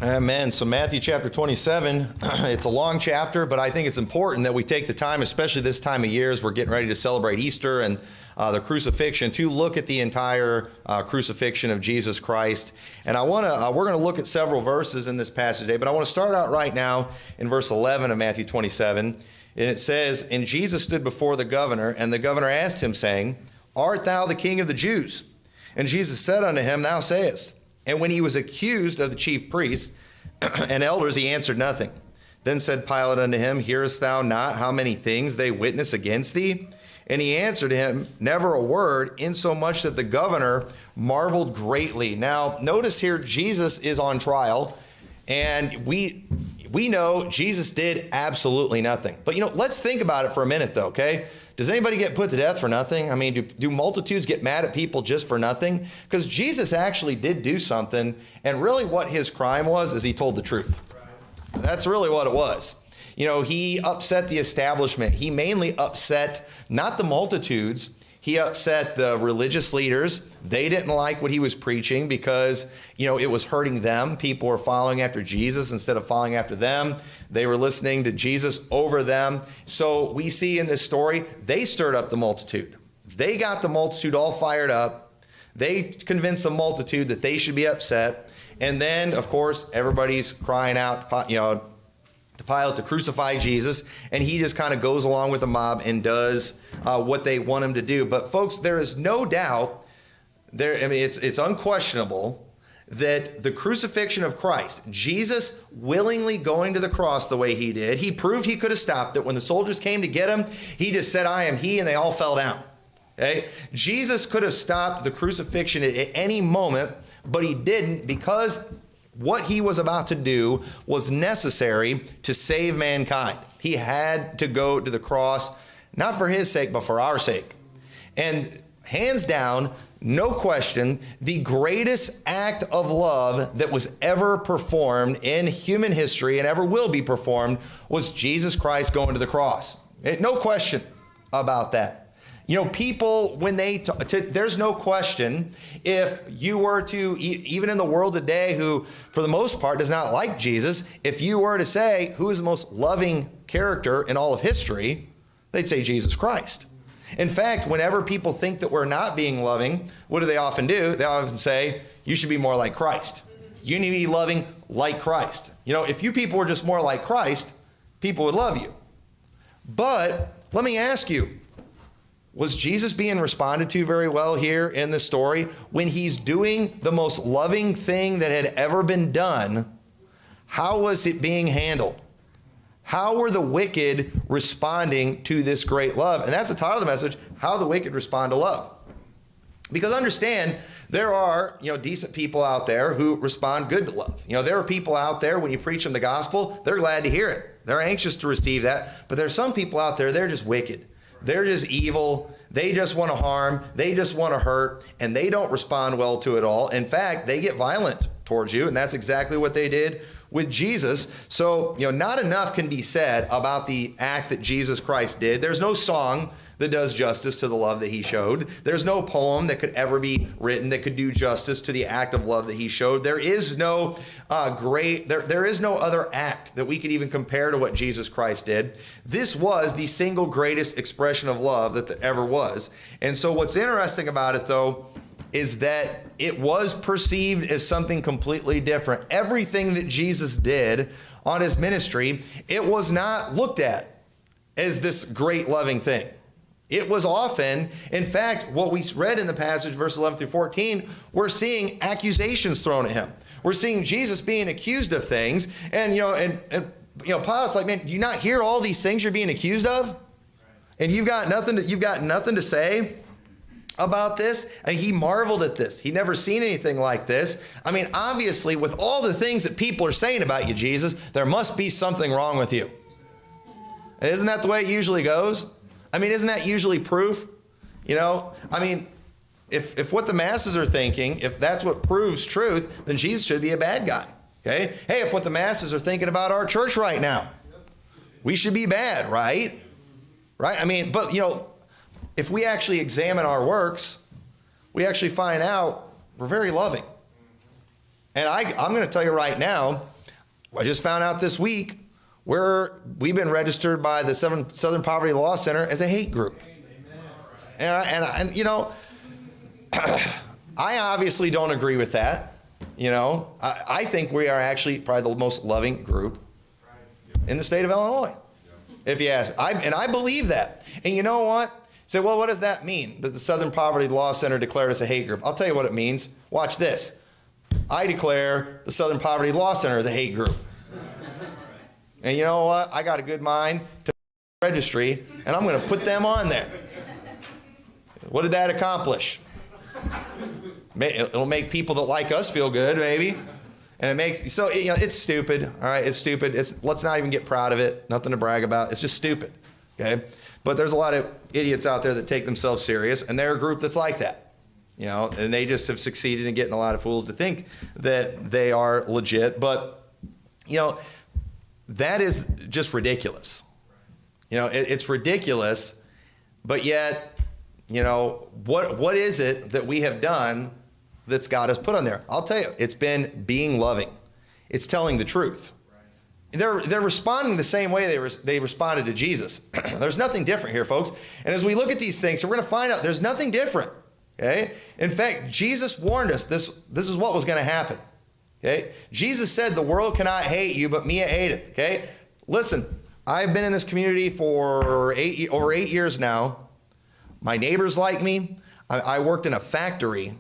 Amen. So Matthew chapter 27, it's a long chapter, but I think it's important that we take the time, especially this time of year as we're getting ready to celebrate Easter and the crucifixion, to look at the entire crucifixion of Jesus Christ. And we're going to look at several verses in this passage today, but I want to start out right now in verse 11 of Matthew 27. And it says, "And Jesus stood before the governor, and the governor asked him, saying, Art thou the king of the Jews? And Jesus said unto him, Thou sayest. And when he was accused of the chief priests and elders, he answered nothing. Then said Pilate unto him, Hearest thou not how many things they witness against thee? And he answered him, Never a word, insomuch that the governor marveled greatly." Now, notice here, Jesus is on trial, and we know Jesus did absolutely nothing. But, let's think about it for a minute, though, okay? Does anybody get put to death for nothing? I mean, do multitudes get mad at people just for nothing? Because Jesus actually did do something, and really what his crime was is he told the truth. Right. That's really what it was. He upset the establishment. He mainly upset not the multitudes. He upset the religious leaders. They didn't like what he was preaching because, it was hurting them. People were following after Jesus instead of following after them. They were listening to Jesus over them. So we see in this story, they stirred up the multitude. They got the multitude all fired up. They convinced the multitude that they should be upset. And then, of course, everybody's crying out, to Pilate to crucify Jesus, and he just kind of goes along with the mob and does what they want him to do. But folks, there is no doubt, it's unquestionable that the crucifixion of Christ, Jesus willingly going to the cross the way he did, he proved he could have stopped it. When the soldiers came to get him, he just said, I am he, and they all fell down. Okay? Jesus could have stopped the crucifixion at any moment, but he didn't, because what he was about to do was necessary to save mankind. He had to go to the cross, not for his sake, but for our sake. And hands down, no question, the greatest act of love that was ever performed in human history and ever will be performed was Jesus Christ going to the cross. No question about that. People, when there's no question, if you were to, even in the world today, who for the most part does not like Jesus, if you were to say, who is the most loving character in all of history, they'd say Jesus Christ. In fact, whenever people think that we're not being loving, what do? They often say, you should be more like Christ. You need to be loving like Christ. If you people were just more like Christ, people would love you. But let me ask you, was Jesus being responded to very well here in this story? When he's doing the most loving thing that had ever been done, how was it being handled? How were the wicked responding to this great love? And that's the title of the message, How the Wicked Respond to Love. Because understand, there are, decent people out there who respond good to love. There are people out there, when you preach them the gospel, they're glad to hear it. They're anxious to receive that. But there's some people out there, they're just wicked. They're just evil. They just want to harm. They just want to hurt. And they don't respond well to it all. In fact, they get violent towards you. And that's exactly what they did with Jesus. So, not enough can be said about the act that Jesus Christ did. There's no song that does justice to the love that he showed. There's no poem that could ever be written that could do justice to the act of love that he showed. There is no there is no other act that we could even compare to what Jesus Christ did. This was the single greatest expression of love that there ever was. And so what's interesting about it, though, is that it was perceived as something completely different. Everything that Jesus did on his ministry, it was not looked at as this great loving thing. It was often, in fact, what we read in the passage, verse 11 through 14, we're seeing accusations thrown at him. We're seeing Jesus being accused of things. And, Pilate's like, man, do you not hear all these things you're being accused of? And you've got nothing to say about this? And he marveled at this. He'd never seen anything like this. I mean, obviously, with all the things that people are saying about you, Jesus, there must be something wrong with you. And isn't that the way it usually goes? I mean, isn't that usually proof? If what the masses are thinking, if that's what proves truth, then Jesus should be a bad guy. Okay? Hey, if what the masses are thinking about our church right now, we should be bad, right? Right? I mean, but, if we actually examine our works, we actually find out we're very loving. And I'm going to tell you right now, I just found out this week we've been registered by the Southern Poverty Law Center as a hate group. And you know, I obviously don't agree with that. You know, I think we are actually probably the most loving group in the state of Illinois, if you ask me. I believe that. And you know what? Say, well, what does that mean, that the Southern Poverty Law Center declared us a hate group? I'll tell you what it means. Watch this. I declare the Southern Poverty Law Center as a hate group. And you know what? I got a good mind to registry, and I'm going to put them on there. What did that accomplish? It'll make people that like us feel good, maybe. And it makes, so, you know, it's stupid, all right? It's stupid. Let's not even get proud of it. Nothing to brag about. It's just stupid, okay? But there's a lot of idiots out there that take themselves serious, and they're a group that's like that, you know? And they just have succeeded in getting a lot of fools to think that they are legit. But, you know, that is just ridiculous. You know, it's ridiculous, but yet, you know, what is it that we have done that's got us put on there? I'll tell you, it's been being loving. It's telling the truth. They're responding the same way they responded to Jesus. There's nothing different here, folks. And as we look at these things, we're going to find out there's nothing different. Okay? In fact, Jesus warned us this is what was going to happen. Okay? Jesus said, the world cannot hate you, but me it hateth. Okay? Listen, I've been in this community for over 8 years now. My neighbors like me. I worked in a factory,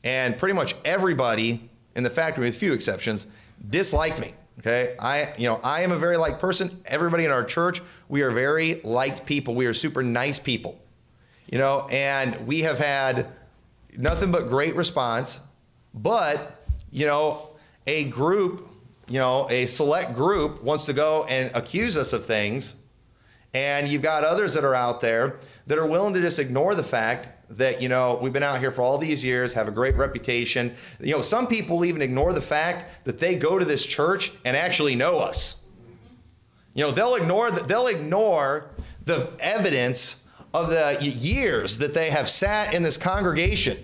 and pretty much everybody in the factory, with few exceptions, disliked me. Okay? I am a very liked person. Everybody in our church, we are very liked people. We are super nice people. You know, and we have had nothing but great response. But, you know, a group, you know, a select group wants to go and accuse us of things. And you've got others that are out there that are willing to just ignore the fact that, you know, we've been out here for all these years, have a great reputation. You know, some people even ignore the fact that they go to this church and actually know us. You know, they'll ignore the evidence of the years that they have sat in this congregation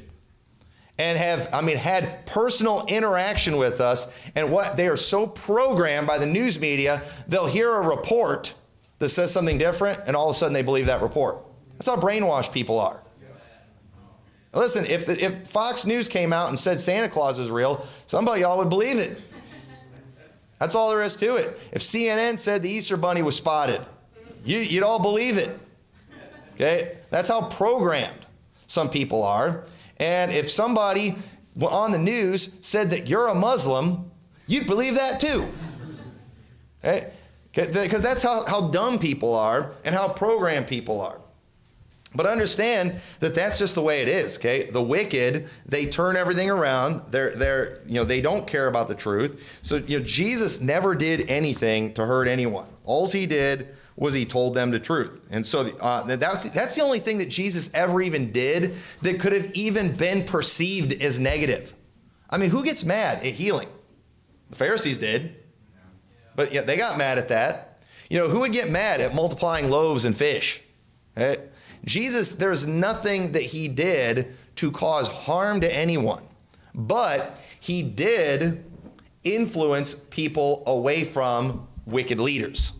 and have, had personal interaction with us, and what they are so programmed by the news media, they'll hear a report that says something different, and all of a sudden they believe that report. That's how brainwashed people are. Listen, if Fox News came out and said Santa Claus is real, somebody y'all would believe it. That's all there is to it. If CNN said the Easter Bunny was spotted, you'd all believe it. Okay? That's how programmed some people are. And if somebody on the news said that you're a Muslim, you'd believe that too. Okay? Because that's how dumb people are and how programmed people are. But understand that that's just the way it is, okay? The wicked, they turn everything around. They don't care about the truth. So, you know, Jesus never did anything to hurt anyone. All he did was he told them the truth. And so that's the only thing that Jesus ever even did that could have even been perceived as negative. I mean, who gets mad at healing? The Pharisees did. But yeah, they got mad at that. You know, who would get mad at multiplying loaves and fish? Right? Jesus, there's nothing that he did to cause harm to anyone. But he did influence people away from wicked leaders.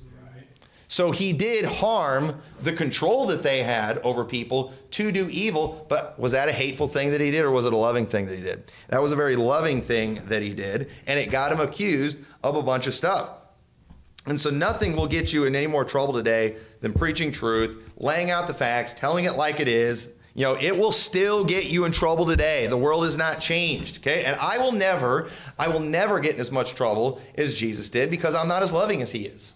So he did harm the control that they had over people to do evil. But was that a hateful thing that he did, or was it a loving thing that he did? That was a very loving thing that he did. And it got him accused of a bunch of stuff. And so nothing will get you in any more trouble today than preaching truth, laying out the facts, telling it like it is. You know, it will still get you in trouble today. The world has not changed, okay? And I will never get in as much trouble as Jesus did, because I'm not as loving as he is,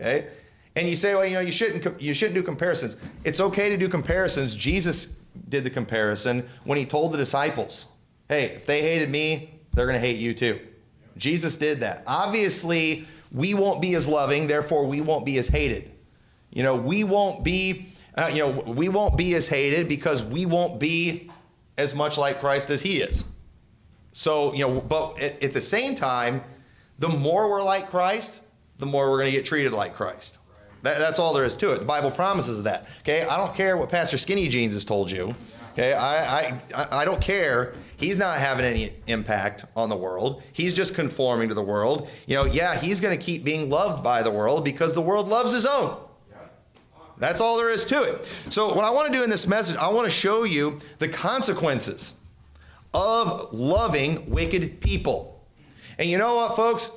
okay? And you say, well, you know, you shouldn't do comparisons. It's okay to do comparisons. Jesus did the comparison when he told the disciples, hey, if they hated me, they're going to hate you too. Jesus did that. Obviously, we won't be as loving, therefore we won't be as hated. You know, we won't be as hated because we won't be as much like Christ as he is. So, you know, but at the same time, the more we're like Christ, the more we're going to get treated like Christ. That's all there is to it. The Bible promises that. Okay, I don't care what Pastor Skinny Jeans has told you. Okay, I don't care. He's not having any impact on the world. He's just conforming to the world. Yeah, he's going to keep being loved by the world because the world loves his own. That's all there is to it. So what I want to do in this message, I want to show you the consequences of loving wicked people. And you know what, folks?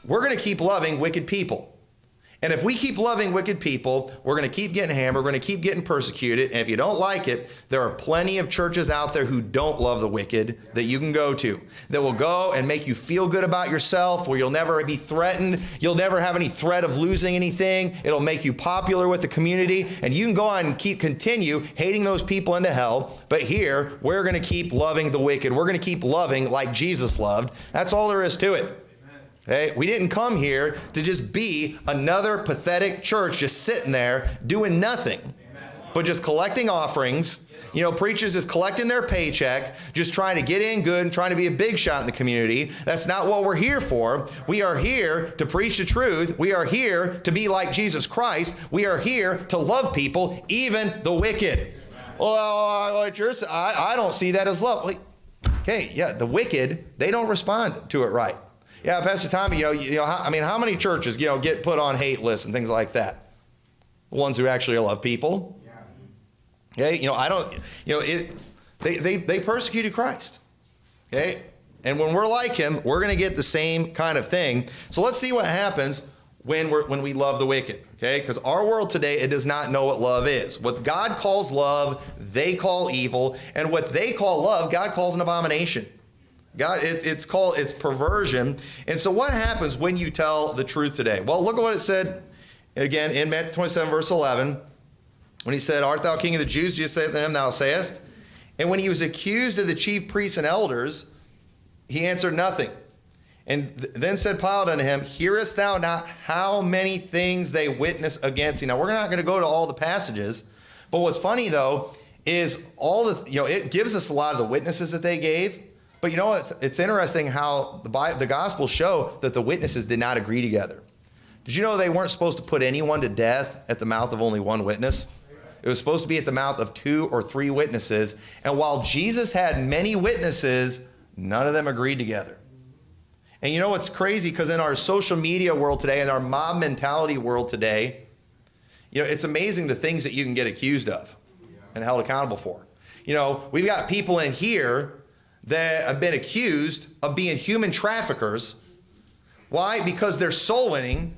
We're going to keep loving wicked people. And if we keep loving wicked people, we're going to keep getting hammered, we're going to keep getting persecuted. And if you don't like it, there are plenty of churches out there who don't love the wicked that you can go to, that will go and make you feel good about yourself, where you'll never be threatened. You'll never have any threat of losing anything. It'll make you popular with the community. And you can go on and continue hating those people into hell. But here, we're going to keep loving the wicked. We're going to keep loving like Jesus loved. That's all there is to it. Okay? We didn't come here to just be another pathetic church just sitting there doing nothing, but just collecting offerings. Preachers just collecting their paycheck, just trying to get in good and trying to be a big shot in the community. That's not what we're here for. We are here to preach the truth. We are here to be like Jesus Christ. We are here to love people, even the wicked. Well, I don't see that as love. Okay, yeah, the wicked, they don't respond to it right. Yeah, Pastor Tommy, how many churches, get put on hate lists and things like that? The ones who actually love people. Okay, they persecuted Christ. Okay, and when we're like him, we're going to get the same kind of thing. So let's see what happens when we love the wicked. Okay, because our world today, it does not know what love is. What God calls love, they call evil, and what they call love, God calls an abomination. God, it's perversion. And so what happens when you tell the truth today? Well, look at what it said again in Matthew 27, verse 11. When he said, "Art thou king of the Jews?" Jesus said to him, "Thou sayest." And when he was accused of the chief priests and elders, he answered nothing. And then said Pilate unto him, "Hearest thou not how many things they witness against thee?" Now, we're not going to go to all the passages. But what's funny, though, is it gives us a lot of the witnesses that they gave. But it's interesting how the Gospels show that the witnesses did not agree together. Did you know they weren't supposed to put anyone to death at the mouth of only one witness? It was supposed to be at the mouth of 2 or 3 witnesses. And while Jesus had many witnesses, none of them agreed together. And you know what's crazy? Because in our social media world today, in our mob mentality world today, it's amazing the things that you can get accused of and held accountable for. We've got people in here that have been accused of being human traffickers. Why? Because they're soul winning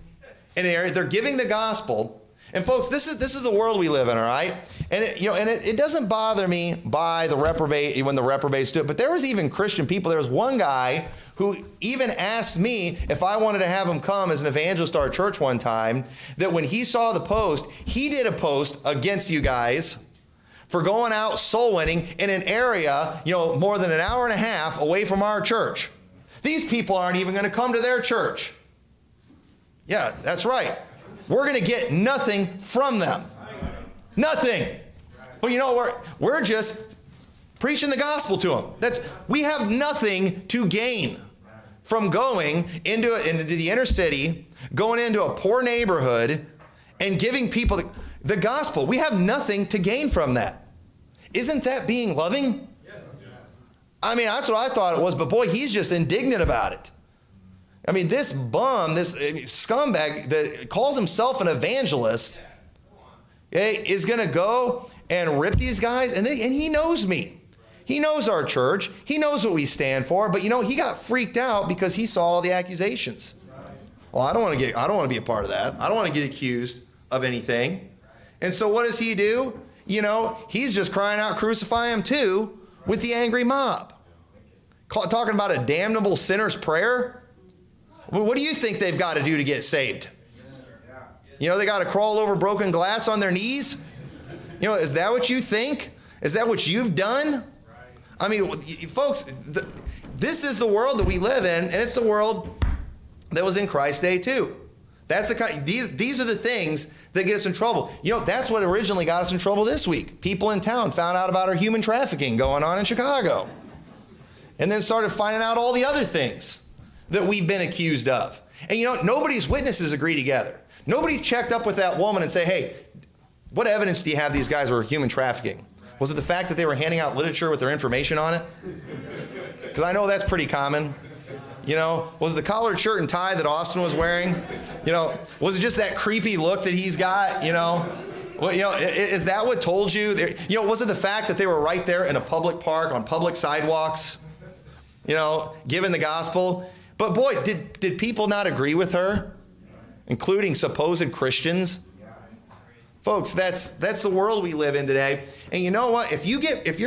in an area. They're giving the gospel. And folks, this is the world we live in, all right? And it doesn't bother me by the reprobate when the reprobates do it. But there was even Christian people. There was one guy who even asked me if I wanted to have him come as an evangelist to our church one time, that when he saw the post, he did a post against you guys for going out soul winning in an area, more than an hour and a half away from our church. These people aren't even going to come to their church. Yeah, that's right. We're going to get nothing from them. Nothing. But we're just preaching the gospel to them. We have nothing to gain from going into the inner city, going into a poor neighborhood, and giving people the gospel. We have nothing to gain from that. Isn't that being loving? Yes. I mean, that's what I thought it was, but boy, he's just indignant about it. I mean, this bum, this scumbag that calls himself an evangelist, is going to go and rip these guys, and he knows me. He knows our church. He knows what we stand for, but he got freaked out because he saw all the accusations. Well, I don't want to be a part of that. I don't want to get accused of anything. And so what does he do? He's just crying out, "Crucify him too," with the angry mob. Talking about a damnable sinner's prayer. What do you think they've got to do to get saved? They got to crawl over broken glass on their knees? Is that what you think? Is that what you've done? I mean, folks, this is the world that we live in, and it's the world that was in Christ's day too. That's these are the things that get us in trouble. That's what originally got us in trouble this week. People in town found out about our human trafficking going on in Chicago. And then started finding out all the other things that we've been accused of. And nobody's witnesses agree together. Nobody checked up with that woman and say, "Hey, what evidence do you have these guys were human trafficking?" Was it the fact that they were handing out literature with their information on it? Because I know that's pretty common. You know, was it the collared shirt and tie that Austin was wearing? You know, was it just that creepy look that he's got? You know, well, you know, is that what told you? You know, was it the fact that they were right there in a public park on public sidewalks? You know, giving the gospel. But boy, did people not agree with her, including supposed Christians? Folks, that's the world we live in today. And you know what? If you're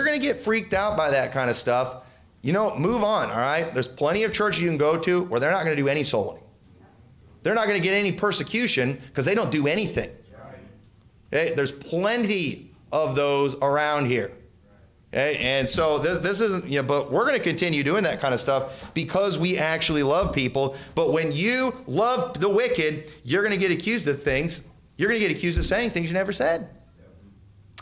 going to get freaked out by that kind of stuff, you know, move on, all right? There's plenty of churches you can go to where they're not going to do any soul winning. They're not going to get any persecution because they don't do anything. Okay? There's plenty of those around here. Okay? And so this isn't, you know, but we're going to continue doing that kind of stuff because we actually love people. But when you love the wicked, you're going to get accused of things. You're going to get accused of saying things you never said.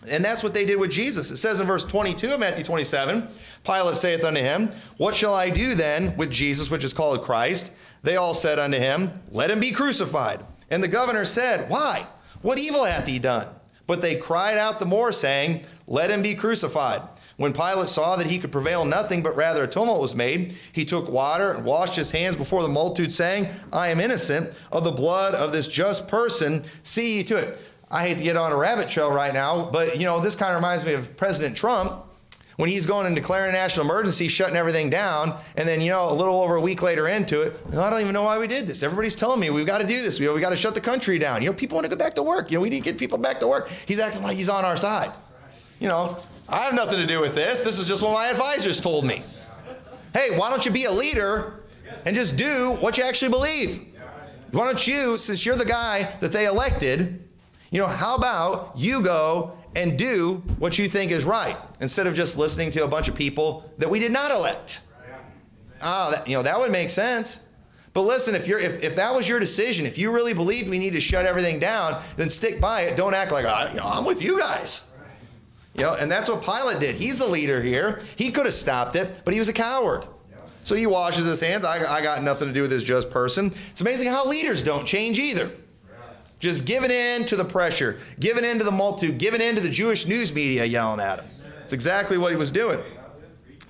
And that's what they did with Jesus. It says in verse 22 of Matthew 27, Pilate saith unto him, What shall I do then with Jesus, which is called Christ? They all said unto him, Let him be crucified. And the governor said, Why? What evil hath he done? But they cried out the more, saying, Let him be crucified. When Pilate saw that he could prevail nothing, but rather a tumult was made, he took water and washed his hands before the multitude, saying, I am innocent of the blood of this just person. See ye to it. I hate to get on a rabbit trail right now, but, you know, this kind of reminds me of President Trump when he's going and declaring a national emergency, shutting everything down, and then, you know, a little over a week later into it, I don't even know why we did this. Everybody's telling me we've got to do this. We got to shut the country down. You know, people want to go back to work. You know, we need to get people back to work. He's acting like he's on our side. You know, I have nothing to do with this. This is just what my advisors told me. Hey, why don't you be a leader and just do what you actually believe? Why don't you, since you're the guy that they elected, you know, how about you go and do what you think is right instead of just listening to a bunch of people that we did not elect? You know, that would make sense. But listen, if that was your decision, if you really believed we need to shut everything down, then stick by it. Don't act like, you know, I'm with you guys. You know, and that's what Pilate did. He's the leader here. He could have stopped it, but he was a coward. So he washes his hands. I got nothing to do with this just person. It's amazing how leaders don't change either. Just giving in to the pressure, giving in to the multitude, giving in to the Jewish news media yelling at him. It's exactly what he was doing.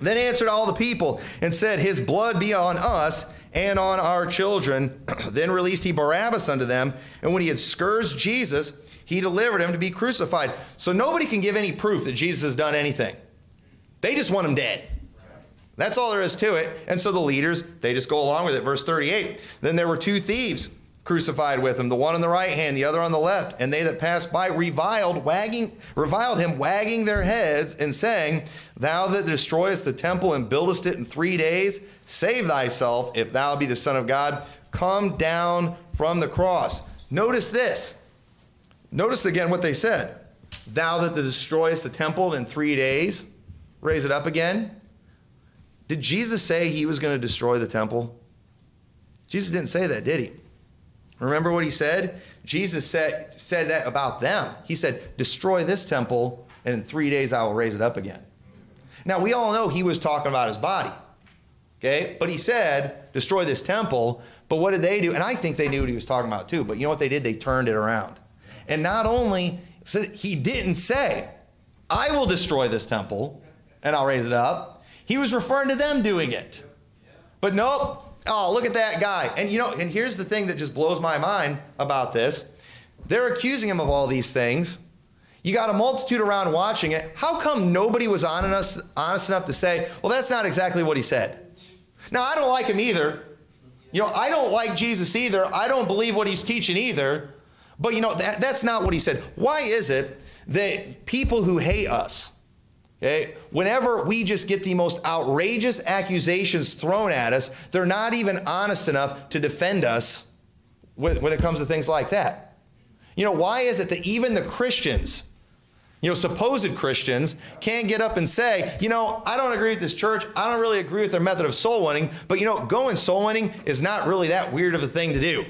Then answered all the people and said, His blood be on us and on our children. Then released he Barabbas unto them. And when he had scourged Jesus, he delivered him to be crucified. So nobody can give any proof that Jesus has done anything. They just want him dead. That's all there is to it. And so the leaders, they just go along with it. Verse 38, Then there were two thieves crucified with him, the one on the right hand, the other on the left. And they that passed by reviled him, wagging their heads, and saying, Thou that destroyest the temple and buildest it in 3 days, save thyself, if thou be the Son of God. Come down from the cross. Notice this. Notice again what they said. Thou that destroyest the temple in 3 days, raise it up again. Did Jesus say he was going to destroy the temple? Jesus didn't say that, did he? Remember what he said? Jesus said that about them. He said, destroy this temple, and in 3 days I will raise it up again. Now, we all know he was talking about his body. Okay? But he said, destroy this temple. But what did they do? And I think they knew what he was talking about too. But you know what they did? They turned it around. And not only, he didn't say, I will destroy this temple, and I'll raise it up. He was referring to them doing it. But nope. Oh, look at that guy. And you know, and here's the thing that just blows my mind about this. They're accusing him of all these things. You got a multitude around watching it. How come nobody was honest enough to say, well, that's not exactly what he said? Now, I don't like him either. You know, I don't like Jesus either. I don't believe what he's teaching either. But you know, that's not what he said. Why is it that people who hate us, okay, whenever we just get the most outrageous accusations thrown at us, they're not even honest enough to defend us when it comes to things like that? You know, why is it that even the Christians, you know, supposed Christians, can't get up and say, you know, I don't agree with this church. I don't really agree with their method of soul winning. But, you know, going soul winning is not really that weird of a thing to do.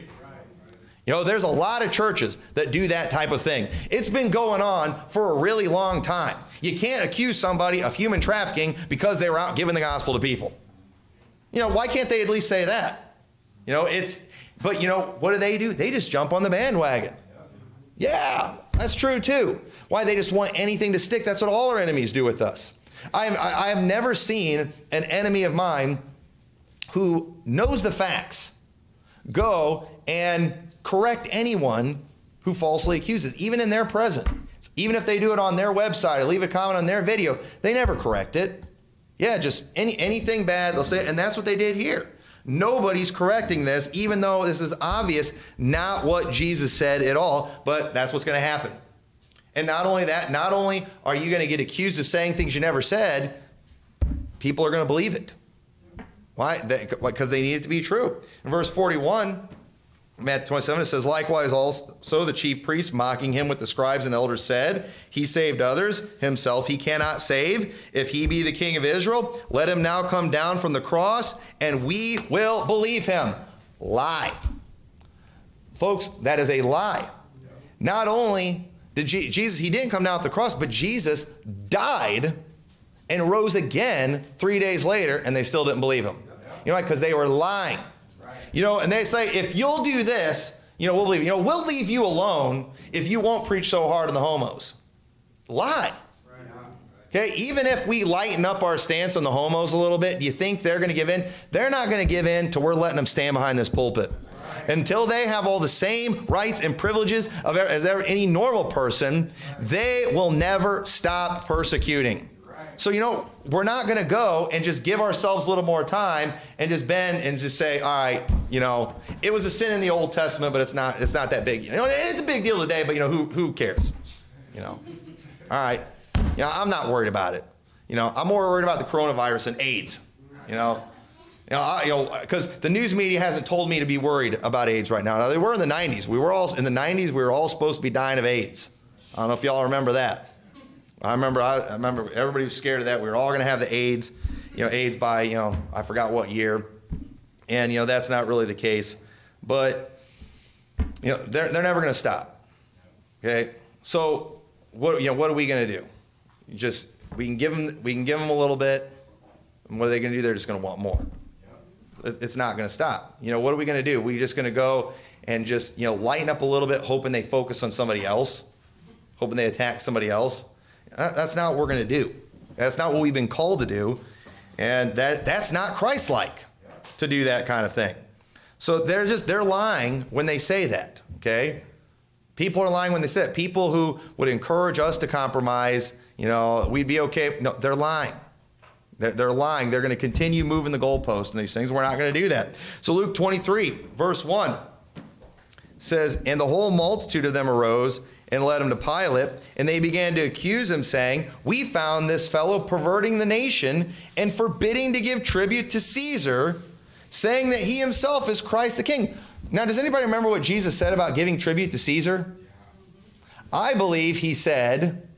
You know, there's a lot of churches that do that type of thing. It's been going on for a really long time. You can't accuse somebody of human trafficking because they were out giving the gospel to people. You know, why can't they at least say that? You know, but you know, what do? They just jump on the bandwagon. Yeah, That's true too. Why? They just want anything to stick. That's what all our enemies do with us. I have never seen an enemy of mine who knows the facts go and correct anyone who falsely accuses, even in their presence. Even if they do it on their website or leave a comment on their video, they never correct it. Yeah, just anything bad, they'll say it, and that's what they did here. Nobody's correcting this, even though this is obvious, not what Jesus said at all, but that's what's going to happen. And not only that, not only are you going to get accused of saying things you never said, people are going to believe it. Why? Because they need it to be true. In verse 41, Matthew 27, it says, likewise also the chief priests, mocking him with the scribes and elders, said, he saved others, himself he cannot save. If he be the king of Israel, let him now come down from the cross, and we will believe him. Lie. Folks, that is a lie. Not only did Jesus, he didn't come down at the cross, but Jesus died and rose again 3 days later, and they still didn't believe him. You know why? Because they were lying. You know, and they say, if you'll do this, we'll believe. We'll leave you alone if you won't preach so hard on the homos. Lie. Okay, even if we lighten up our stance on the homos a little bit, do you think they're going to give in? They're not going to give in till we're letting them stand behind this pulpit. Until they have all the same rights and privileges as any normal person, they will never stop persecuting. So, we're not going to go and just give ourselves a little more time and just bend and just say, all right, it was a sin in the Old Testament, but it's not that big. It's a big deal today, but who cares? All right. I'm not worried about it. I'm more worried about the coronavirus and AIDS. Because the news media hasn't told me to be worried about AIDS right now. Now, they were in the 90s. We were all supposed to be dying of AIDS. I don't know if y'all remember that. I remember everybody was scared of that. We were all going to have the AIDS, AIDS by, I forgot what year. And, that's not really the case. But, they're never going to stop. Okay? So, what are we going to do? We can give them a little bit. And what are they going to do? They're just going to want more. It's not going to stop. What are we going to do? We're just going to go and just, lighten up a little bit, hoping they focus on somebody else, hoping they attack somebody else. That's not what we're going to do. That's not what we've been called to do. And that's not Christ-like to do that kind of thing. So they're lying when they say that, okay? People are lying when they say it. People who would encourage us to compromise, we'd be okay. No, they're lying. They're lying. They're going to continue moving the goalpost and these things. We're not going to do that. So Luke 23, verse 1 says, and the whole multitude of them arose and led him to Pilate, and they began to accuse him, saying, we found this fellow perverting the nation and forbidding to give tribute to Caesar, saying that he himself is Christ the King. Now, does anybody remember what Jesus said about giving tribute to Caesar? I believe he said,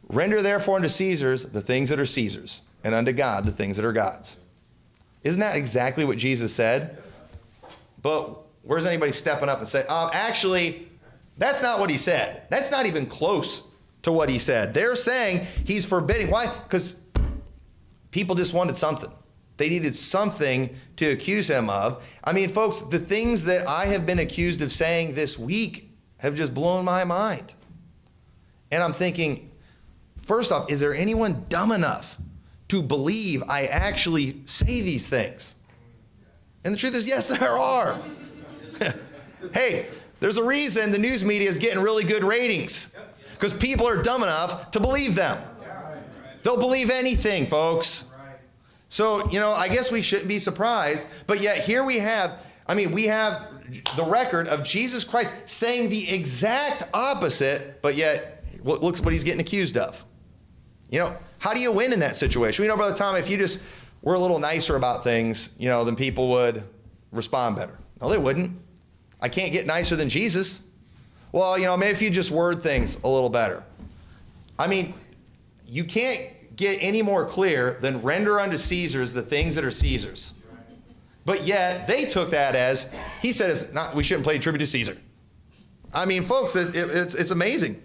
render therefore unto Caesar's the things that are Caesar's, and unto God the things that are God's. Isn't that exactly what Jesus said? But where's anybody stepping up and saying, actually, that's not what he said. That's not even close to what he said. They're saying he's forbidding. Why? Because people just wanted something. They needed something to accuse him of. I mean, folks, the things that I have been accused of saying this week have just blown my mind. And I'm thinking, first off, is there anyone dumb enough to believe I actually say these things? And the truth is, yes, there are. Hey, there's a reason the news media is getting really good ratings, because people are dumb enough to believe them. They'll believe anything, folks. So, I guess we shouldn't be surprised. But yet here we have the record of Jesus Christ saying the exact opposite, but yet look what he's getting accused of. How do you win in that situation? Brother Tom, if you just were a little nicer about things, then people would respond better. No, they wouldn't. I can't get nicer than Jesus. Well, maybe if you just word things a little better. You can't get any more clear than render unto Caesar's the things that are Caesar's. But yet they took that as, he said we shouldn't pay tribute to Caesar. Folks, it's amazing.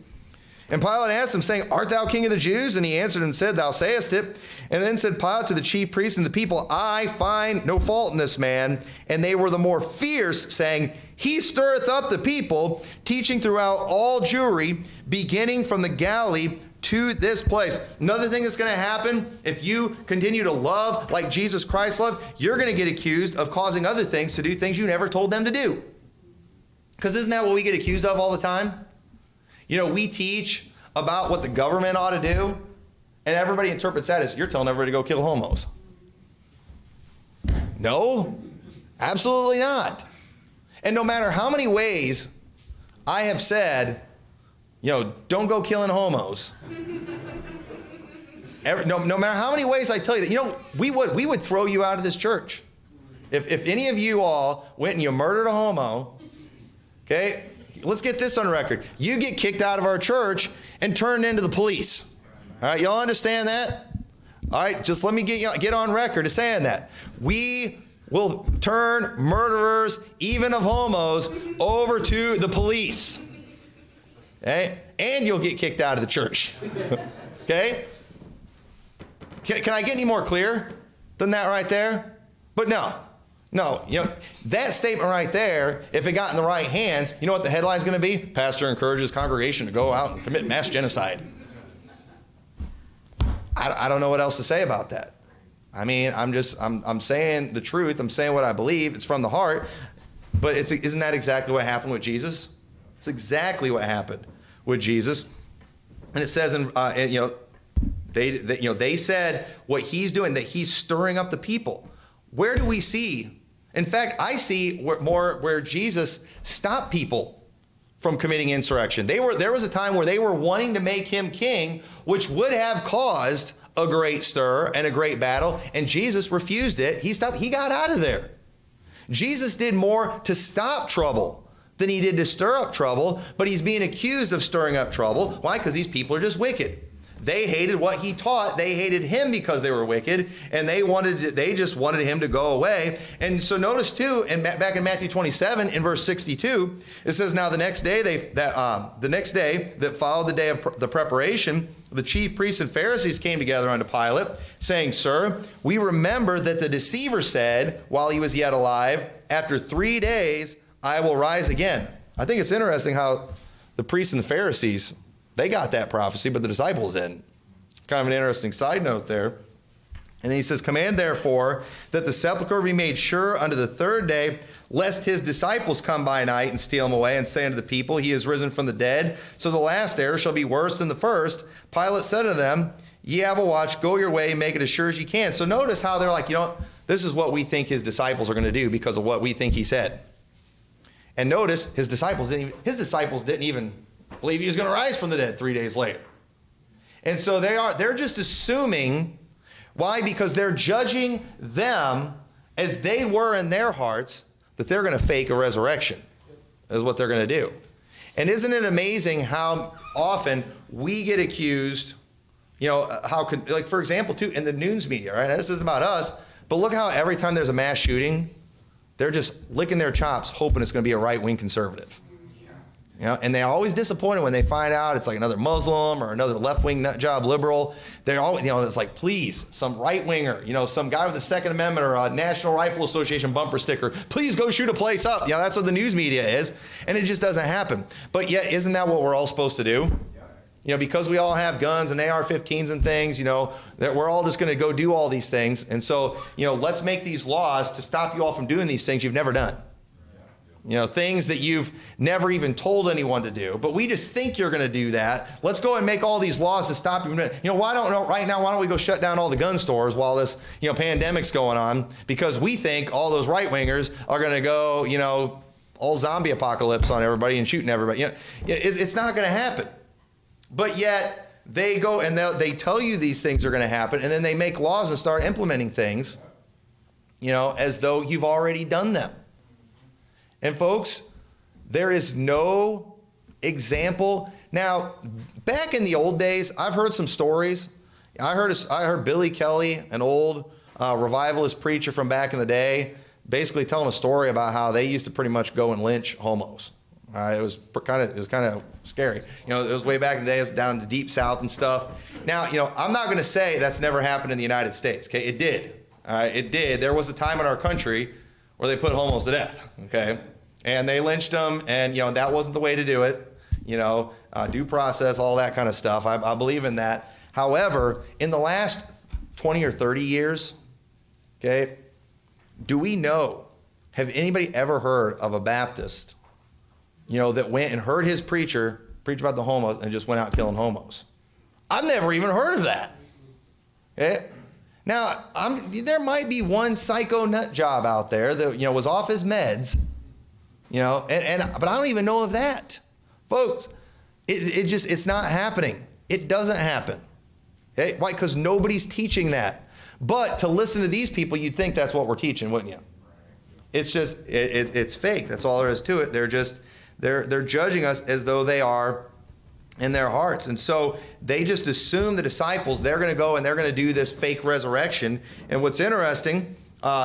And Pilate asked him, saying, art thou king of the Jews? And he answered and said, thou sayest it. And then said Pilate to the chief priests and the people, I find no fault in this man. And they were the more fierce, saying, he stirreth up the people, teaching throughout all Jewry, beginning from the Galilee to this place. Another thing that's going to happen, if you continue to love like Jesus Christ loved, you're going to get accused of causing other things to do things you never told them to do. Because isn't that what we get accused of all the time? You know, we teach about what the government ought to do, and everybody interprets that as you're telling everybody to go kill homos. No, absolutely not. And no matter how many ways I have said, you know, don't go killing homos. No matter how many ways I tell you that, you know, we would throw you out of this church. If any of you all went and you murdered a homo, okay, let's get this on record. You get kicked out of our church and turned into the police. All right, y'all understand that? All right, just let me get on record as saying that. We will turn murderers, even of homos, over to the police. Okay? And you'll get kicked out of the church. Okay? Can I get any more clear than that right there? But no, you know, that statement right there, if it got in the right hands, you know what the headline's going to be? Pastor encourages congregation to go out and commit mass genocide. I don't know what else to say about that. I mean, I'm saying the truth. I'm saying what I believe. It's from the heart. But isn't that exactly what happened with Jesus? It's exactly what happened with Jesus. And it says, they said what he's doing, that he's stirring up the people. Where do we see? In fact, I see more where Jesus stopped people from committing insurrection. There was a time where they were wanting to make him king, which would have caused a great stir and a great battle, and Jesus refused it. He got out of there. Jesus did more to stop trouble than he did to stir up trouble, but he's being accused of stirring up trouble. Why? Because these people are just wicked. They hated what he taught. They hated him because they were wicked, and they just wanted him to go away. And so notice too, back in Matthew 27, in verse 62, it says, "Now the next day that followed the day of the preparation, the chief priests and Pharisees came together unto Pilate, saying, Sir, we remember that the deceiver said, while he was yet alive, after 3 days I will rise again." I think it's interesting how the priests and the Pharisees, they got that prophecy, but the disciples didn't. It's kind of an interesting side note there. And then he says, "Command therefore that the sepulchre be made sure unto the third day, lest his disciples come by night and steal him away, and say unto the people, He is risen from the dead. So the last error shall be worse than the first. Pilate said to them, Ye have a watch, go your way, make it as sure as ye can." So notice how they're like, this is what we think his disciples are going to do because of what we think he said. And notice his disciples didn't even believe he was going to rise from the dead 3 days later. And so they're just assuming. Why? Because they're judging them as they were in their hearts, that they're going to fake a resurrection, is what they're going to do. And isn't it amazing how often we get accused, like for example, too, in the news media, right? Now, this isn't about us, but look how every time there's a mass shooting, they're just licking their chops, hoping it's going to be a right-wing conservative. And they're always disappointed when they find out it's like another Muslim or another left-wing nut job liberal. They're always, it's like, please, some right-winger, some guy with the Second Amendment or a National Rifle Association bumper sticker, please go shoot a place up. That's what the news media is, and it just doesn't happen. But yet, isn't that what we're all supposed to do? Because we all have guns and AR-15s and things, that we're all just going to go do all these things. And so, let's make these laws to stop you all from doing these things you've never done. Things that you've never even told anyone to do, but we just think you're going to do that. Let's go and make all these laws to stop you from doing it. Why don't we go shut down all the gun stores while this, pandemic's going on? Because we think all those right-wingers are going to go, all zombie apocalypse on everybody and shooting everybody. It's not going to happen. But yet they go and they tell you these things are going to happen, and then they make laws and start implementing things, as though you've already done them. And folks, there is no example. Now, back in the old days, I've heard some stories. I heard Billy Kelly, an old revivalist preacher from back in the day, basically telling a story about how they used to pretty much go and lynch homos. It was kind of scary. It was way back in the day. It was down in the deep South and stuff. Now, I'm not going to say that's never happened in the United States. Okay, it did. It did. There was a time in our country where they put homos to death. Okay, and they lynched them, and that wasn't the way to do it. Due process, all that kind of stuff. I believe in that. However, in the last 20 or 30 years, okay, do we know? Have anybody ever heard of a Baptist? That went and heard his preacher preach about the homos and just went out killing homos. I've never even heard of that. Okay? Now, there might be one psycho nut job out there that, was off his meds, but I don't even know of that. Folks, it's not happening. It doesn't happen. Okay? Why? Because nobody's teaching that. But to listen to these people, you'd think that's what we're teaching, wouldn't you? It's just, it's fake. That's all there is to it. They're judging us as though they are in their hearts. And so they just assume the disciples, they're going to go and they're going to do this fake resurrection. And what's interesting,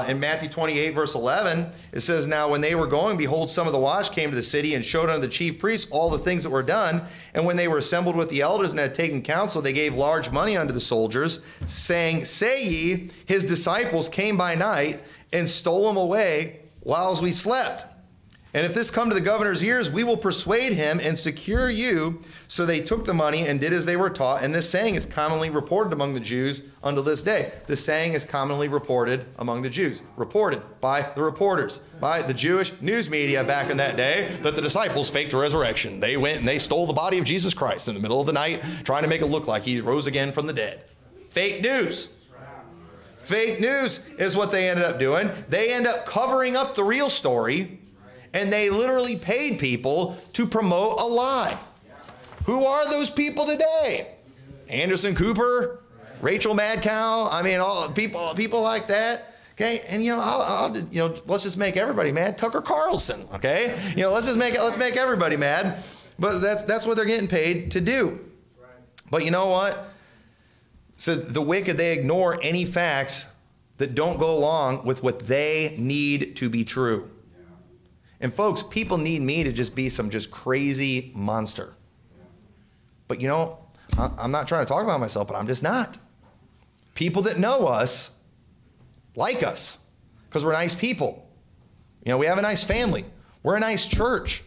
in Matthew 28, verse 11, it says, "Now when they were going, behold, some of the watch came to the city and showed unto the chief priests all the things that were done. And when they were assembled with the elders and had taken counsel, they gave large money unto the soldiers, saying, Say ye, his disciples came by night and stole him away whiles we slept. And if this come to the governor's ears, we will persuade him and secure you. So they took the money and did as they were taught. And this saying is commonly reported among the Jews unto this day." This saying is commonly reported among the Jews. Reported by the reporters, by the Jewish news media back in that day, that the disciples faked a resurrection. They went and they stole the body of Jesus Christ in the middle of the night, trying to make it look like he rose again from the dead. Fake news. Fake news is what they ended up doing. They end up covering up the real story. And they literally paid people to promote a lie. Who are those people today? Anderson Cooper, Rachel Madcow. I mean, all people like that. Okay, and let's just make everybody mad. Tucker Carlson. Okay, let's make everybody mad. But that's what they're getting paid to do. But you know what? So the wicked, they ignore any facts that don't go along with what they need to be true. And folks, people need me to just be some just crazy monster. But I'm not trying to talk about myself, but I'm just not. People that know us like us because we're nice people. We have a nice family. We're a nice church.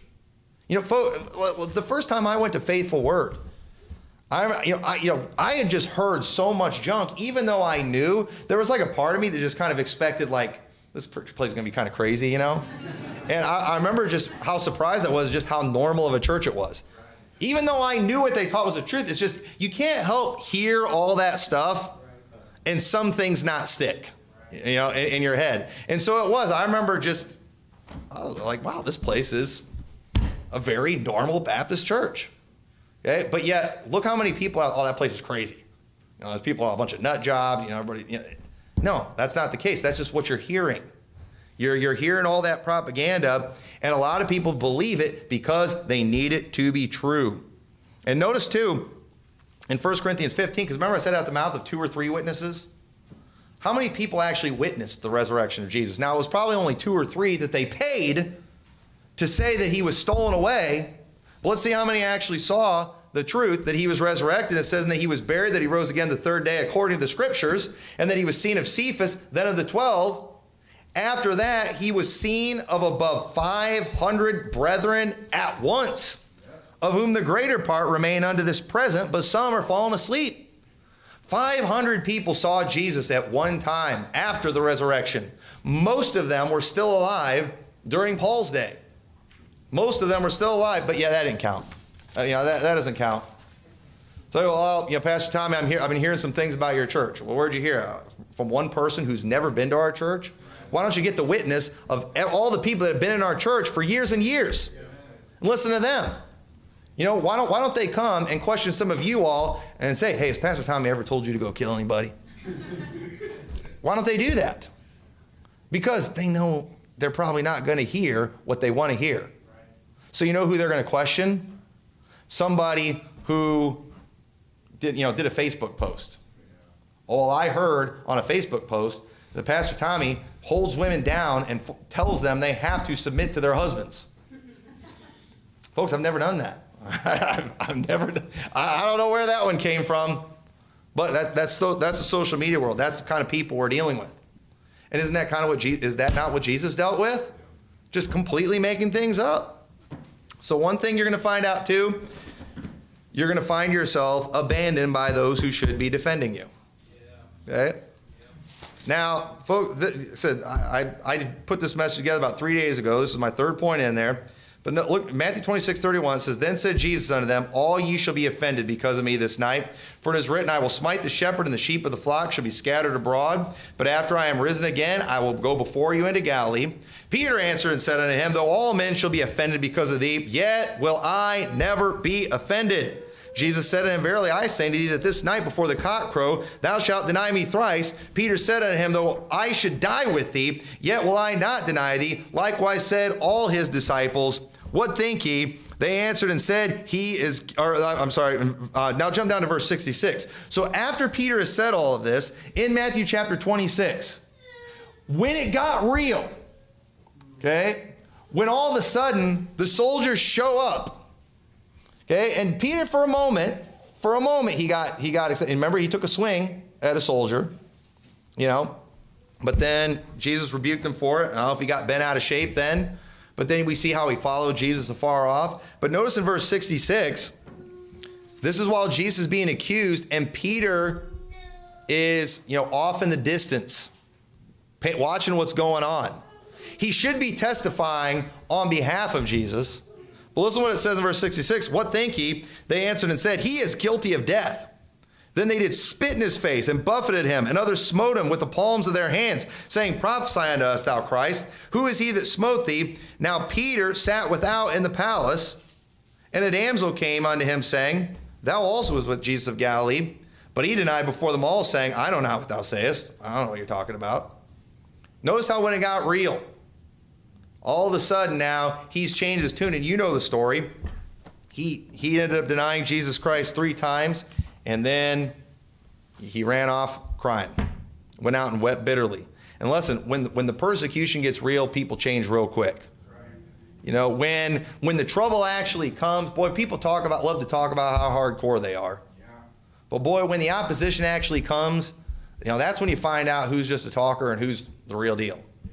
The first time I went to Faithful Word, I had just heard so much junk, even though I knew there was like a part of me that just kind of expected this place is going to be kind of crazy, And I remember just how surprised I was, just how normal of a church it was. Even though I knew what they taught was the truth, it's just, you can't help hear all that stuff and some things not stick, in your head. And so it was. I remember just, I was like, wow, this place is a very normal Baptist church. Okay? But yet, look how many people, that place is crazy. There's people on a bunch of nut jobs, everybody. No, that's not the case. That's just what you're hearing. You're hearing all that propaganda, and a lot of people believe it because they need it to be true. And notice, too, in 1 Corinthians 15, because remember I said out the mouth of 2 or 3 witnesses? How many people actually witnessed the resurrection of Jesus? Now, it was probably only 2 or 3 that they paid to say that he was stolen away. But let's see how many actually saw the truth that he was resurrected. It says that he was buried, that he rose again the 3rd day according to the Scriptures, and that he was seen of Cephas, then of the 12. After that, he was seen of above 500 brethren at once, of whom the greater part remain unto this present, but some are fallen asleep. 500 people saw Jesus at one time after the resurrection. Most of them were still alive during Paul's day. Most of them were still alive, but that didn't count. That doesn't count. So, Pastor Tommy, I've been hearing some things about your church. Well, where'd you hear? From one person who's never been to our church? Why don't you get the witness of all the people that have been in our church for years and years? And listen to them. Why don't they come and question some of you all and say, hey, has Pastor Tommy ever told you to go kill anybody? Why don't they do that? Because they know they're probably not going to hear what they want to hear. So you know who they're going to question? Somebody who did a Facebook post. Oh, I heard on a Facebook post that Pastor Tommy holds women down and tells them they have to submit to their husbands. Folks, I've never done that. I've never. I don't know where that one came from, but that's a social media world. That's the kind of people we're dealing with. And isn't that kind of is that not what Jesus dealt with? Just completely making things up. So one thing you're going to find out too, you're going to find yourself abandoned by those who should be defending you. Okay. Now, folks, I put this message together about 3 days ago. This is my third point in there. But look, Matthew 26:31 says, Then said Jesus unto them, All ye shall be offended because of me this night. For it is written, I will smite the shepherd, and the sheep of the flock shall be scattered abroad. But after I am risen again, I will go before you into Galilee. Peter answered and said unto him, Though all men shall be offended because of thee, yet will I never be offended. Jesus said unto him, Verily I say unto thee, that this night before the cock crow, thou shalt deny me thrice. Peter said unto him, Though I should die with thee, yet will I not deny thee. Likewise said all his disciples. What think ye? They answered and said, now jump down to verse 66. So after Peter has said all of this, in Matthew chapter 26, when it got real, okay, when all of a sudden the soldiers show up, okay, and Peter for a moment, he got excited. Remember, he took a swing at a soldier, but then Jesus rebuked him for it. I don't know if he got bent out of shape then. But then we see how he followed Jesus afar off. But notice in verse 66, this is while Jesus is being accused, and Peter is, off in the distance, watching what's going on. He should be testifying on behalf of Jesus. But listen to what it says in verse 66. What think ye? They answered and said, He is guilty of death. Then they did spit in his face and buffeted him, and others smote him with the palms of their hands, saying, Prophesy unto us, thou Christ. Who is he that smote thee? Now Peter sat without in the palace, and a damsel came unto him, saying, Thou also was with Jesus of Galilee. But he denied before them all, saying, I know not what thou sayest. I don't know what you're talking about. Notice how when it got real, all of a sudden now he's changed his tune, and you know the story. He ended up denying Jesus Christ 3 times. And then he ran off crying, went out and wept bitterly. And listen, when the persecution gets real, people change real quick. When the trouble actually comes, boy, people love to talk about how hardcore they are. Yeah. But boy, when the opposition actually comes, that's when you find out who's just a talker and who's the real deal. Yeah.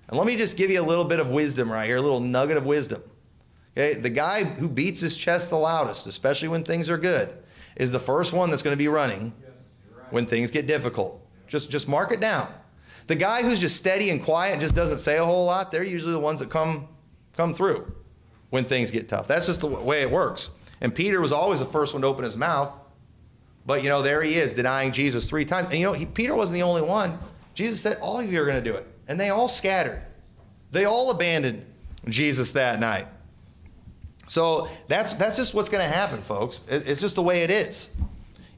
And let me just give you a little bit of wisdom right here, a little nugget of wisdom. Okay, the guy who beats his chest the loudest, especially when things are good, is the first one that's going to be running when things get difficult. Just mark it down. The guy who's just steady and quiet and just doesn't say a whole lot, they're usually the ones that come through when things get tough. That's just the way it works. And Peter was always the first one to open his mouth. But, there he is denying Jesus 3 times. And, Peter wasn't the only one. Jesus said, all of you are going to do it. And they all scattered. They all abandoned Jesus that night. So that's just what's going to happen, folks. It's just the way it is.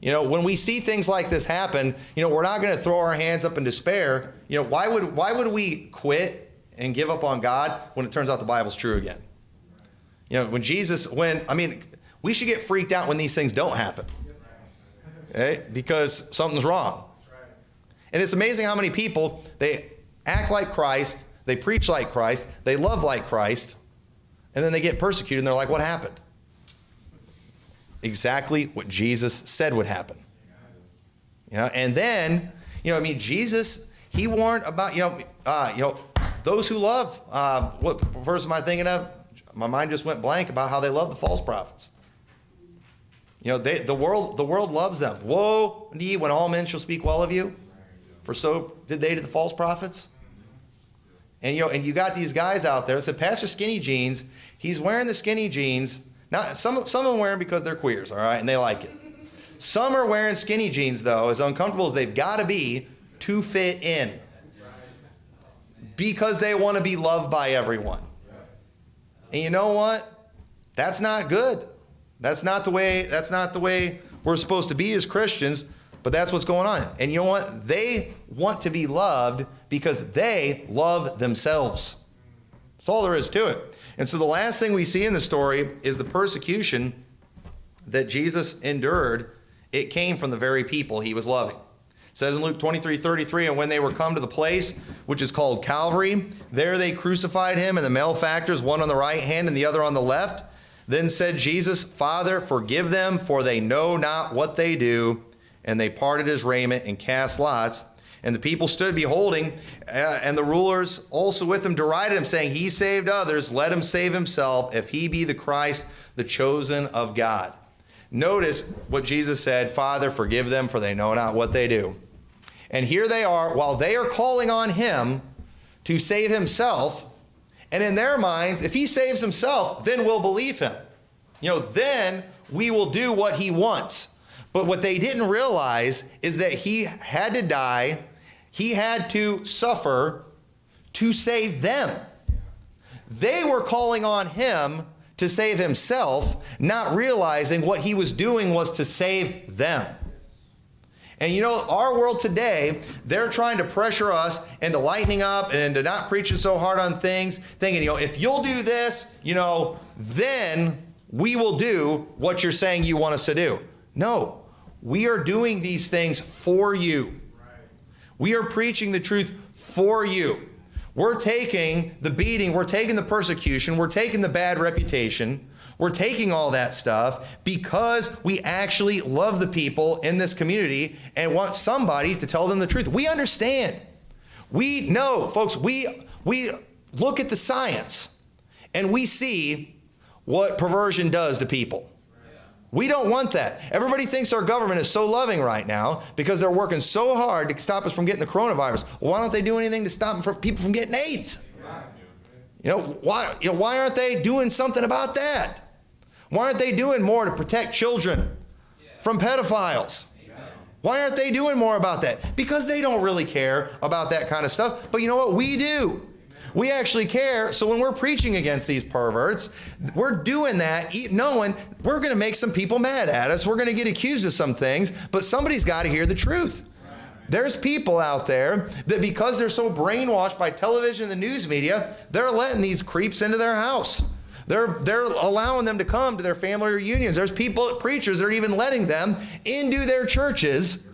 When we see things like this happen, we're not going to throw our hands up in despair. Why would we quit and give up on God when it turns out the Bible's true again? We should get freaked out when these things don't happen. Okay? Because something's wrong. And it's amazing how many people, they act like Christ, they preach like Christ, they love like Christ, and then they get persecuted, and they're like, what happened? Exactly what Jesus said would happen. And then, Jesus, he warned about, those who love. What verse am I thinking of? My mind just went blank about how they love the false prophets. The world loves them. Woe unto ye when all men shall speak well of you, for so did they to the false prophets. And you got these guys out there that said, Pastor Skinny Jeans, he's wearing the skinny jeans. Now, some of them wear them because they're queers, all right, and they like it. Some are wearing skinny jeans, though, as uncomfortable as they've got to be to fit in, because they want to be loved by everyone. And you know what? That's not good. That's not the way we're supposed to be as Christians, but that's what's going on. And you know what? They want to be loved because they love themselves. That's all there is to it. And so the last thing we see in the story is the persecution that Jesus endured. It came from the very people he was loving. It says in Luke 23:33, and when they were come to the place which is called Calvary, there they crucified him and the malefactors, one on the right hand and the other on the left. Then said Jesus, Father, forgive them, for they know not what they do. And they parted his raiment and cast lots. And the people stood beholding, and the rulers also with him derided him, saying, He saved others, let him save himself, if he be the Christ, the chosen of God. Notice what Jesus said, Father, forgive them, for they know not what they do. And here they are, while they are calling on him to save himself, and in their minds, if he saves himself, then we'll believe him. Then we will do what he wants. But what they didn't realize is that he had to die, he had to suffer to save them. They were calling on him to save himself, not realizing what he was doing was to save them. And our world today, they're trying to pressure us into lightening up and into not preaching so hard on things, thinking, if you'll do this, then we will do what you're saying you want us to do. No, we are doing these things for you. We are preaching the truth for you. We're taking the beating, we're taking the persecution, we're taking the bad reputation, we're taking all that stuff because we actually love the people in this community and want somebody to tell them the truth. We understand. We know, folks, we look at the science and we see what perversion does to people. We don't want that. Everybody thinks our government is so loving right now because they're working so hard to stop us from getting the coronavirus. Well, why don't they do anything to stop people from getting AIDS? Why aren't they doing something about that? Why aren't they doing more to protect children from pedophiles? Why aren't they doing more about that? Because they don't really care about that kind of stuff. But you know what? We do. We actually care. So when we're preaching against these perverts, we're doing that knowing we're going to make some people mad at us. We're going to get accused of some things, but somebody's got to hear the truth. There's people out there that because they're so brainwashed by television and the news media, they're letting these creeps into their house. They're allowing them to come to their family reunions. There's preachers that are even letting them into their churches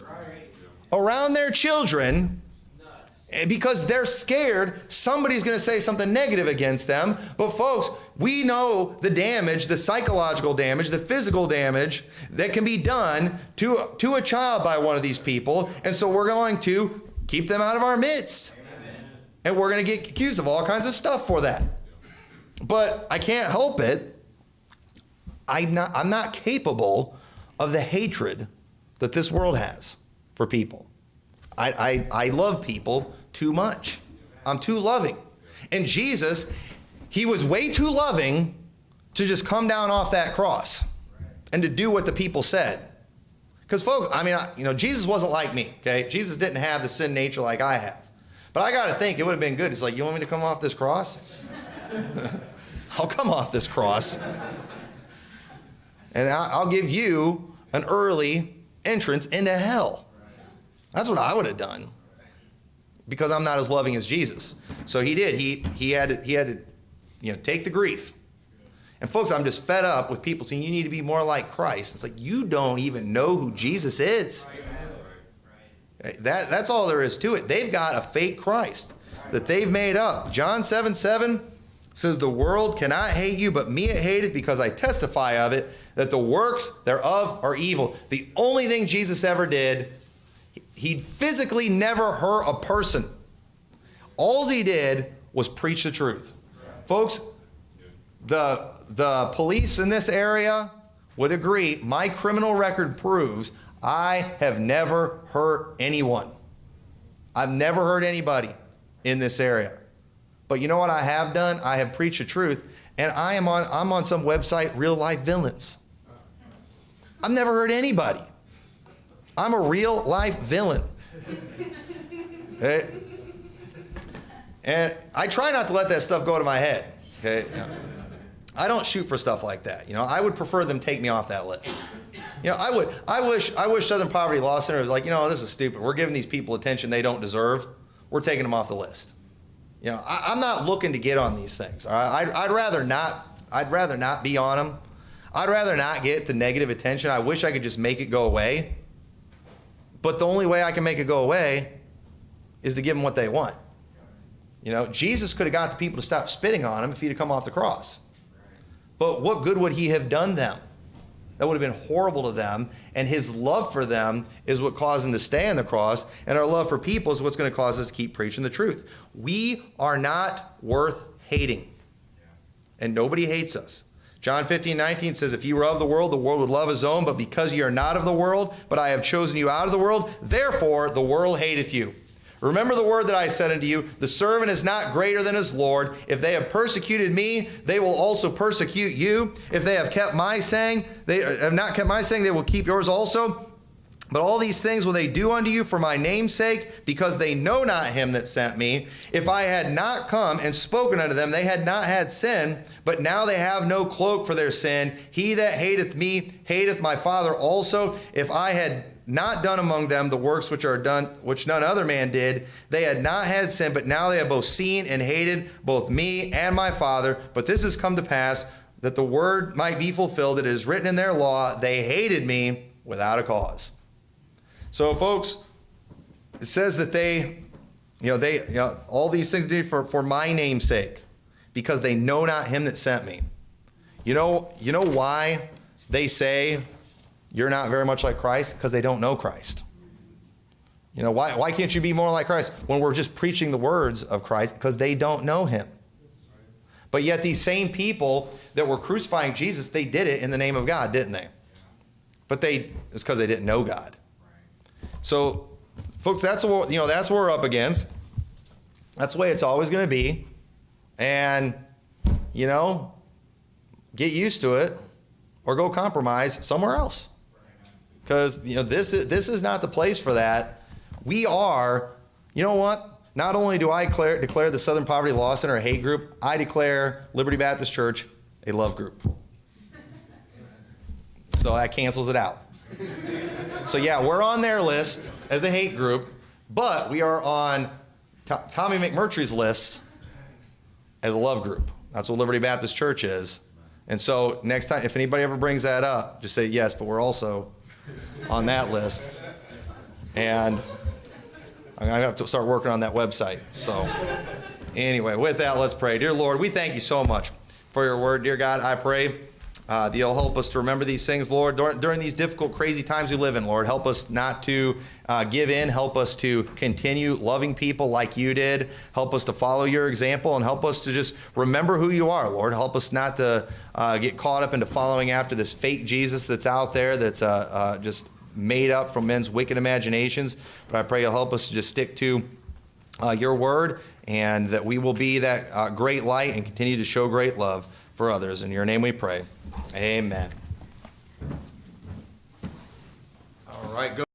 around their children because they're scared somebody's going to say something negative against them. But folks, we know the damage, the psychological damage, the physical damage that can be done to a child by one of these people. And so we're going to keep them out of our midst. Amen. And we're going to get accused of all kinds of stuff for that. But I can't help it. I'm not capable of the hatred that this world has for people. I love people too much. I'm too loving. And Jesus, he was way too loving to just come down off that cross and to do what the people said. Because folks, Jesus wasn't like me, okay? Jesus didn't have the sin nature like I have. But I got to think it would have been good. It's like, you want me to come off this cross? I'll come off this cross. And I'll give you an early entrance into hell. That's what I would have done, because I'm not as loving as Jesus. So he did. He had to take the grief. And folks, I'm just fed up with people saying you need to be more like Christ. It's like, you don't even know who Jesus is. That's all there is to it. They've got a fake Christ that they've made up. John 7:7 says, the world cannot hate you, but me it hateth, because I testify of it, that the works thereof are evil. The only thing Jesus ever did, he physically never hurt a person. All he did was preach the truth. Folks, the police in this area would agree, my criminal record proves I have never hurt anyone. I've never hurt anybody in this area. But you know what I have done? I have preached the truth, and I'm on some website, Real Life Villains. I've never hurt anybody. I'm a real life villain. Okay? And I try not to let that stuff go to my head. Okay? I don't shoot for stuff like that. I would prefer them take me off that list. I wish Southern Poverty Law Center was like, this is stupid. We're giving these people attention they don't deserve. We're taking them off the list. I'm not looking to get on these things. All right? I'd rather not be on them. I'd rather not get the negative attention. I wish I could just make it go away. But the only way I can make it go away is to give them what they want. Jesus could have got the people to stop spitting on him if he'd have come off the cross. But what good would he have done them? That would have been horrible to them. And his love for them is what caused him to stay on the cross. And our love for people is what's going to cause us to keep preaching the truth. We are not worth hating. And nobody hates us. John 15:19 says, if you were of the world would love his own. But because you are not of the world, but I have chosen you out of the world, therefore the world hateth you. Remember the word that I said unto you, the servant is not greater than his Lord. If they have persecuted me, they will also persecute you. If they have kept my saying, they have not kept my saying, they will keep yours also. But all these things will they do unto you for my name's sake, because they know not him that sent me. If I had not come and spoken unto them, they had not had sin, but now they have no cloak for their sin. He that hateth me hateth my Father also. If I had not done among them the works which are done, which none other man did, they had not had sin, but now they have both seen and hated both me and my Father. But this has come to pass, that the word might be fulfilled, that it is written in their law, they hated me without a cause. So, folks, it says that they all these things do for my name's sake, because they know not him that sent me. You know why they say you're not very much like Christ? Because they don't know Christ. You know, why can't you be more like Christ when we're just preaching the words of Christ? Because they don't know him. But yet these same people that were crucifying Jesus, they did it in the name of God, didn't they? But it's because they didn't know God. So, folks, that's what we're up against. That's the way it's always going to be. And, get used to it or go compromise somewhere else. Because, this is not the place for that. We are, you know what? Not only do I declare the Southern Poverty Law Center a hate group, I declare Liberty Baptist Church a love group. So that cancels it out. So yeah, we're on their list as a hate group, but we are on Tommy McMurtry's list as a love group. That's what Liberty Baptist Church is. And so next time, if anybody ever brings that up, just say yes, but we're also on that list. And I'm going to have to start working on that website. So anyway, with that, let's pray. Dear Lord, we thank you so much for your word. Dear God, I pray that you'll help us to remember these things, Lord, during these difficult, crazy times we live in, Lord. Help us not to give in. Help us to continue loving people like you did. Help us to follow your example, and help us to just remember who you are, Lord. Help us not to get caught up into following after this fake Jesus that's out there that's just made up from men's wicked imaginations. But I pray you'll help us to just stick to your word, and that we will be that great light and continue to show great love for others. In your name we pray. Amen. All right. Go.